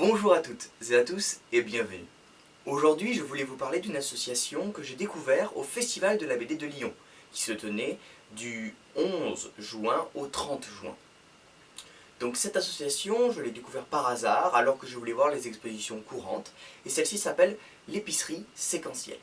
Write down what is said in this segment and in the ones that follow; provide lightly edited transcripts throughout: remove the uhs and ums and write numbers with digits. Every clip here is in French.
Bonjour à toutes et à tous et bienvenue. Aujourd'hui, je voulais vous parler d'une association que j'ai découverte au Festival de la BD de Lyon, qui se tenait du 11 juin au 30 juin. Donc cette association, je l'ai découverte par hasard alors que je voulais voir les expositions courantes, et celle-ci s'appelle l'épicerie séquentielle.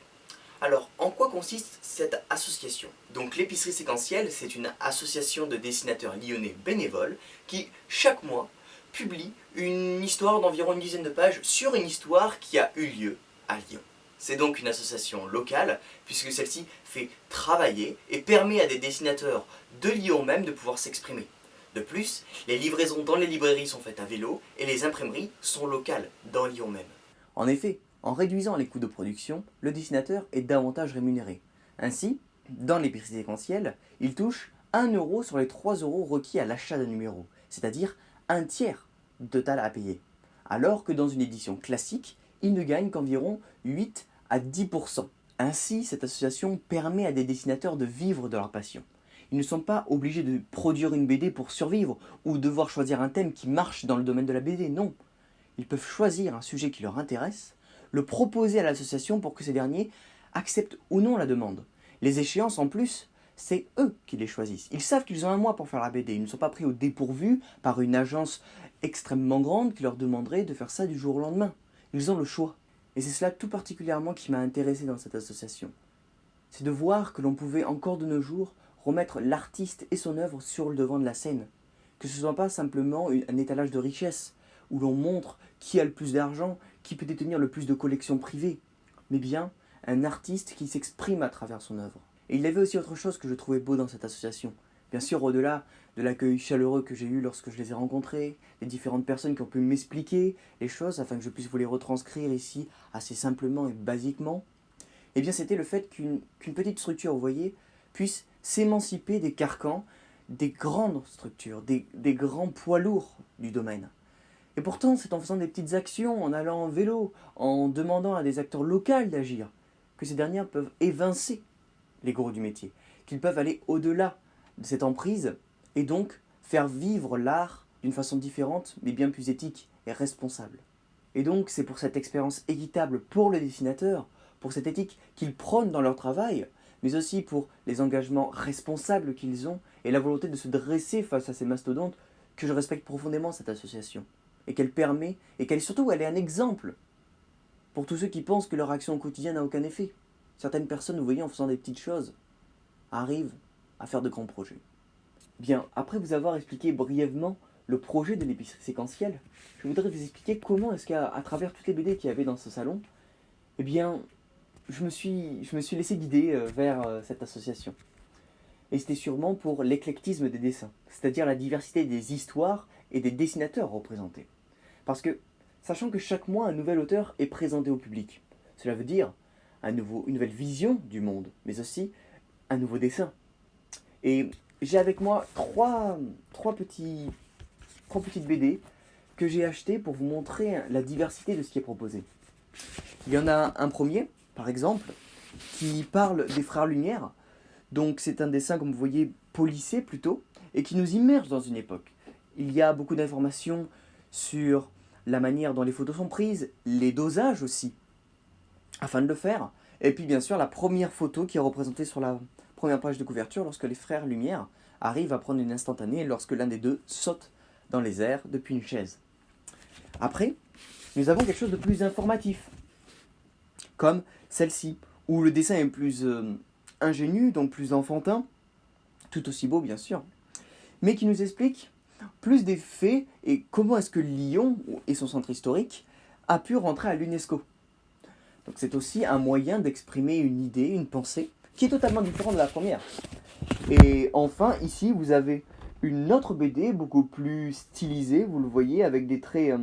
Alors, en quoi consiste cette association? Donc l'épicerie séquentielle, c'est une association de dessinateurs lyonnais bénévoles qui, chaque mois, publie une histoire d'environ une dizaine de pages sur une histoire qui a eu lieu à Lyon. C'est donc une association locale, puisque celle-ci fait travailler et permet à des dessinateurs de Lyon même de pouvoir s'exprimer. De plus, les livraisons dans les librairies sont faites à vélo et les imprimeries sont locales dans Lyon même. En effet, en réduisant les coûts de production, le dessinateur est davantage rémunéré. Ainsi, dans l'épicerie séquentielle, il touche 1 euro sur les 3 euros requis à l'achat d'un numéro, c'est-à-dire un tiers du total à payer. Alors que dans une édition classique, il ne gagne qu'environ 8 à 10%. Ainsi, cette association permet à des dessinateurs de vivre de leur passion. Ils ne sont pas obligés de produire une BD pour survivre ou devoir choisir un thème qui marche dans le domaine de la BD, non. Ils peuvent choisir un sujet qui leur intéresse, le proposer à l'association pour que ces derniers acceptent ou non la demande. Les échéances en plus, c'est eux qui les choisissent. Ils savent qu'ils ont un mois pour faire la BD. Ils ne sont pas pris au dépourvu par une agence extrêmement grande qui leur demanderait de faire ça du jour au lendemain. Ils ont le choix. Et c'est cela tout particulièrement qui m'a intéressé dans cette association. C'est de voir que l'on pouvait encore de nos jours remettre l'artiste et son œuvre sur le devant de la scène. Que ce ne soit pas simplement un étalage de richesse, où l'on montre qui a le plus d'argent, qui peut détenir le plus de collections privées, mais bien un artiste qui s'exprime à travers son œuvre. Et il y avait aussi autre chose que je trouvais beau dans cette association. Bien sûr, au-delà de l'accueil chaleureux que j'ai eu lorsque je les ai rencontrés, les différentes personnes qui ont pu m'expliquer les choses afin que je puisse vous les retranscrire ici assez simplement et basiquement, eh bien c'était le fait qu'une petite structure, vous voyez, puisse s'émanciper des carcans des grandes structures, des grands poids lourds du domaine. Et pourtant, c'est en faisant des petites actions, en allant en vélo, en demandant à des acteurs locaux d'agir, que ces derniers peuvent évincer les gros du métier, qu'ils peuvent aller au-delà de cette emprise et donc faire vivre l'art d'une façon différente, mais bien plus éthique et responsable. Et donc, c'est pour cette expérience équitable pour le dessinateur, pour cette éthique qu'ils prônent dans leur travail, mais aussi pour les engagements responsables qu'ils ont et la volonté de se dresser face à ces mastodontes, que je respecte profondément cette association. Et qu'elle permet, et qu'elle surtout, elle est un exemple pour tous ceux qui pensent que leur action au quotidien n'a aucun effet. Certaines personnes, vous voyez, en faisant des petites choses, arrivent à faire de grands projets. Bien, après vous avoir expliqué brièvement le projet de l'épicerie séquentielle, je voudrais vous expliquer comment est-ce qu'à travers toutes les BD qu'il y avait dans ce salon, eh bien, je me suis laissé guider vers cette association. Et c'était sûrement pour l'éclectisme des dessins, c'est-à-dire la diversité des histoires et des dessinateurs représentés. Parce que, sachant que chaque mois, un nouvel auteur est présenté au public, cela veut dire une nouvelle vision du monde, mais aussi un nouveau dessin. Et j'ai avec moi trois petites BD que j'ai achetées pour vous montrer la diversité de ce qui est proposé. Il y en a un premier, par exemple, qui parle des Frères Lumière. Donc c'est un dessin, comme vous voyez, polissé plutôt, et qui nous immerge dans une époque. Il y a beaucoup d'informations sur la manière dont les photos sont prises, les dosages aussi, afin de le faire. Et puis bien sûr la première photo qui est représentée sur la première page de couverture lorsque les Frères Lumière arrivent à prendre une instantanée lorsque l'un des deux saute dans les airs depuis une chaise. Après, nous avons quelque chose de plus informatif, comme celle-ci, où le dessin est plus ingénu, donc plus enfantin, tout aussi beau bien sûr, mais qui nous explique plus des faits et comment est-ce que Lyon et son centre historique a pu rentrer à l'UNESCO. Donc c'est aussi un moyen d'exprimer une idée, une pensée, qui est totalement différente de la première. Et enfin, ici, vous avez une autre BD, beaucoup plus stylisée, vous le voyez, avec des traits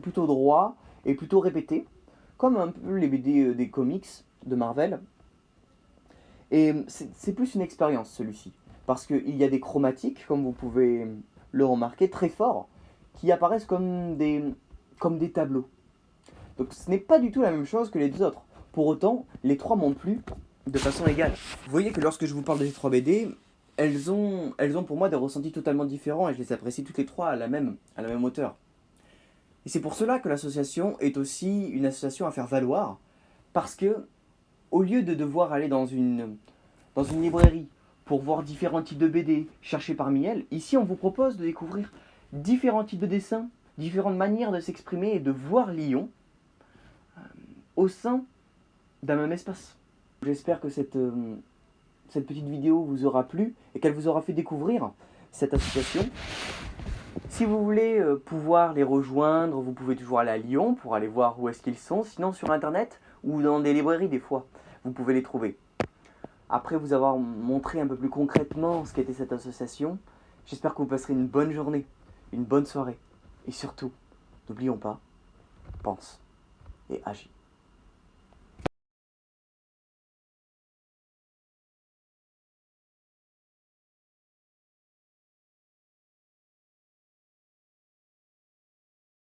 plutôt droits et plutôt répétés, comme un peu les BD des comics de Marvel. Et c'est plus une expérience, celui-ci, parce qu'il y a des chromatiques, comme vous pouvez le remarquer, très forts, qui apparaissent comme des tableaux. Donc ce n'est pas du tout la même chose que les deux autres. Pour autant, les trois m'ont plu de façon égale. Vous voyez que lorsque je vous parle de ces trois BD, elles ont pour moi des ressentis totalement différents et je les apprécie toutes les trois à la même hauteur. Et c'est pour cela que l'association est aussi une association à faire valoir, parce que au lieu de devoir aller dans une librairie pour voir différents types de BD, chercher parmi elles, ici on vous propose de découvrir différents types de dessins, différentes manières de s'exprimer et de voir au sein d'un même espace. J'espère que cette petite vidéo vous aura plu et qu'elle vous aura fait découvrir cette association. Si vous voulez pouvoir les rejoindre, vous pouvez toujours aller à Lyon pour aller voir où est-ce qu'ils sont. Sinon sur internet ou dans des librairies des fois, vous pouvez les trouver. Après vous avoir montré un peu plus concrètement ce qu'était cette association, j'espère que vous passerez une bonne journée, une bonne soirée. Et surtout, n'oublions pas, pense et agis.